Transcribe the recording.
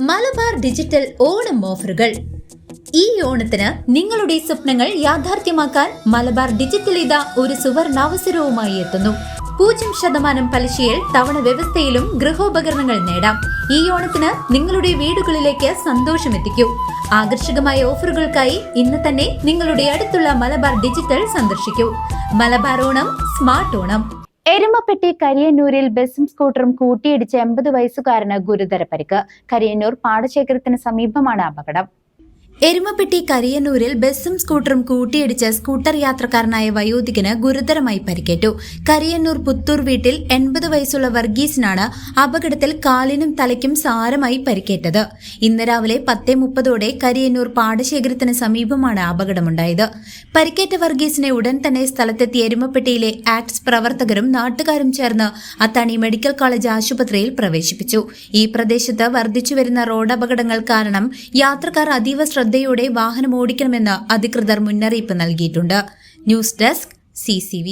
Malabar digital Onam ഓഫറുകൾ. ഈ ഓണത്തിന് നിങ്ങളുടെ സ്വപ്നങ്ങൾ യാഥാർത്ഥ്യമാക്കാൻ മലബാർ ഡിജിറ്റൽ ഇതാ ഒരു സുവർണാവസരവുമായി എത്തുന്നു. 0% പലിശയിൽ തവണ വ്യവസ്ഥയിലും ഗൃഹോപകരണങ്ങൾ നേടാം. ഈ ഓണത്തിന് നിങ്ങളുടെ വീടുകളിലേക്ക് സന്തോഷമെത്തിക്കൂ. ആകർഷകമായ ഓഫറുകൾക്കായി ഇന്ന് തന്നെ നിങ്ങളുടെ അടുത്തുള്ള മലബാർ ഡിജിറ്റൽ സന്ദർശിക്കൂ. മലബാർ ഓണം, സ്മാർട്ട് ഓണം. എരുമപ്പെട്ടി കരിയന്നൂരിൽ ബസും സ്കൂട്ടറും കൂട്ടിയിടിച്ച് 80 വയസ്സുകാരന് ഗുരുതര പരിക്ക്. കരിയന്നൂർ പാടശേഖരത്തിന് സമീപമാണ് അപകടം. എരുമപ്പെട്ടി കരിയന്നൂരിൽ ബസും സ്കൂട്ടറും കൂട്ടിയിടിച്ച് സ്കൂട്ടർ യാത്രക്കാരനായ വയോധികന് ഗുരുതരമായി പരിക്കേറ്റു. കരിയന്നൂർ പുത്തൂർ വീട്ടിൽ 80 വയസ്സുള്ള വർഗീസിനാണ് അപകടത്തിൽ കാലിനും തലയ്ക്കും സാരമായി പരിക്കേറ്റത്. ഇന്ന് രാവിലെ 10:30 കരിയന്നൂർ പാടശേഖരത്തിന് സമീപമാണ് അപകടമുണ്ടായത്. പരിക്കേറ്റ വർഗീസിനെ ഉടൻ തന്നെ സ്ഥലത്തെത്തിയ എരുമപ്പെട്ടിയിലെ ആക്ട്സ് പ്രവർത്തകരും നാട്ടുകാരും ചേർന്ന് അത്താണി മെഡിക്കൽ കോളേജ് ആശുപത്രിയിൽ പ്രവേശിപ്പിച്ചു. ഈ പ്രദേശത്ത് വർദ്ധിച്ചുവരുന്ന റോഡപകടങ്ങൾ കാരണം യാത്രക്കാർ അതീവ ശ്രദ്ധയോടെ വാഹനം ഓടിക്കണമെന്ന് അധികൃതർ മുന്നറിയിപ്പ് നൽകിയിട്ടുണ്ട്. News desk CCV.